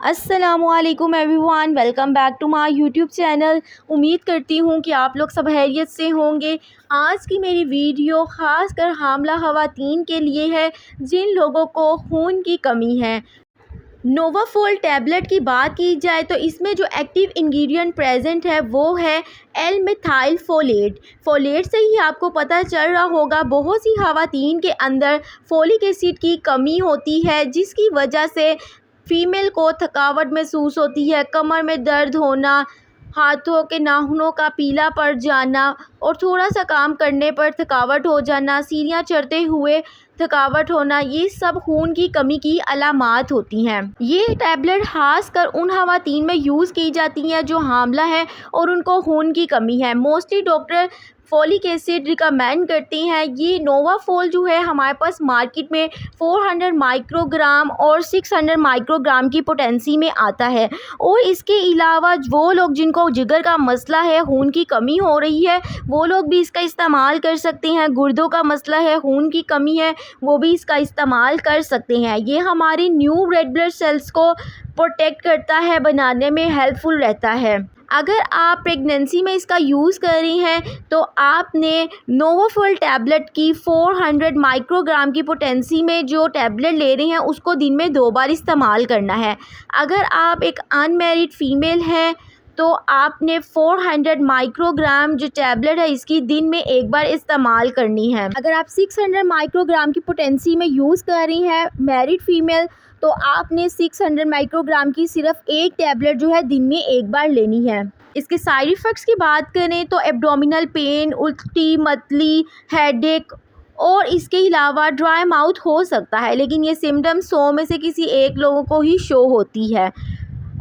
अस्सलामुअलैकुम everyone, welcome back to my YouTube channel. उम्मीद करती हूँ कि आप लोग सब खैरियत से होंगे। आज की मेरी वीडियो ख़ास कर हामला ख़वातीन के लिए है जिन लोगों को खून की कमी है। नोवाफॉल टैबलेट की बात की जाए तो इसमें जो एक्टिव इंग्रेडिएंट प्रेजेंट है वो है एल मिथाइल फोलेट। फोलेट से ही आपको पता चल रहा होगा बहुत सी ख़वातीन के अंदर फोलिक एसिड की कमी होती है, जिसकी वजह से फ़ीमेल को थकावट महसूस होती है, कमर में दर्द होना, हाथों के नाखूनों का पीला पड़ जाना और थोड़ा सा काम करने पर थकावट हो जाना, सीढ़ियाँ चढ़ते हुए थकावट होना, ये सब खून की कमी की अलामात होती हैं। ये टैबलेट ख़ास कर उन ख़वातीन में यूज़ की जाती हैं जो हामला है और उनको खून की कमी है। Mostly doctor folic acid recommend करते हैं। ये नोवाफॉल जो है हमारे पास मार्केट में 400 माइक्रोग्राम और 600 माइक्रोग्राम की पोटेंसी में आता है। और इसके अलावा वो लोग जिनको जिगर का मसला है, खून की कमी हो रही है, वो लोग भी इसका इस्तेमाल कर सकते हैं। गुर्दों का मसला है, खून की कमी है, वो भी इसका इस्तेमाल कर सकते हैं। ये हमारी न्यू रेड ब्लड सेल्स को प्रोटेक्ट करता है, बनाने में हेल्पफुल रहता है। अगर आप प्रेगनेंसी में इसका यूज़ कर रही हैं तो आपने नोवाफॉल टैबलेट की 400 माइक्रोग्राम की पोटेंसी में जो टैबलेट ले रही हैं उसको दिन में 2 बार इस्तेमाल करना है। अगर आप एक अनमैरिड फ़ीमेल हैं तो आपने 400 माइक्रोग्राम जो टैबलेट है इसकी दिन में 1 बार इस्तेमाल करनी है। अगर आप 600 माइक्रोग्राम की पोटेंसी में यूज़ कर रही हैं मैरिड फ़ीमेल तो आपने 600 माइक्रोग्राम की सिर्फ एक टैबलेट जो है दिन में 1 बार लेनी है। इसके साइड इफ़ेक्ट्स की बात करें तो एब्डोमिनल पेन, उल्टी, मतली, हेडेक और इसके अलावा ड्राई माउथ हो सकता है, लेकिन ये सिम्टम्स 100 में से किसी एक लोगों को ही शो होती है।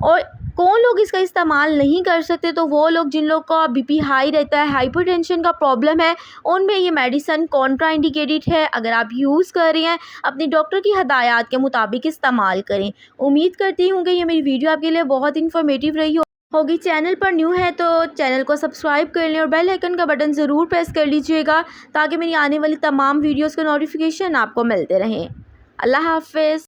और कौन लोग इसका इस्तेमाल नहीं कर सकते, तो वो लोग जिन लोग का बीपी हाई रहता है, हाइपरटेंशन का प्रॉब्लम है, उनमें ये मेडिसिन कॉन्ट्राइंडिकेटेड है। अगर आप यूज़ कर रहे हैं अपनी डॉक्टर की हदायत के मुताबिक इस्तेमाल करें। उम्मीद करती हूँ कि ये मेरी वीडियो आपके लिए बहुत इन्फॉर्मेटिव रही होगी। चैनल पर न्यू है तो चैनल को सब्सक्राइब कर लें और बेल आइकन का बटन ज़रूर प्रेस कर लीजिएगा ताकि मेरी आने वाली तमाम वीडियोज़ का नोटिफिकेशन आपको मिलते रहें। अल्लाह हाफ़िज़।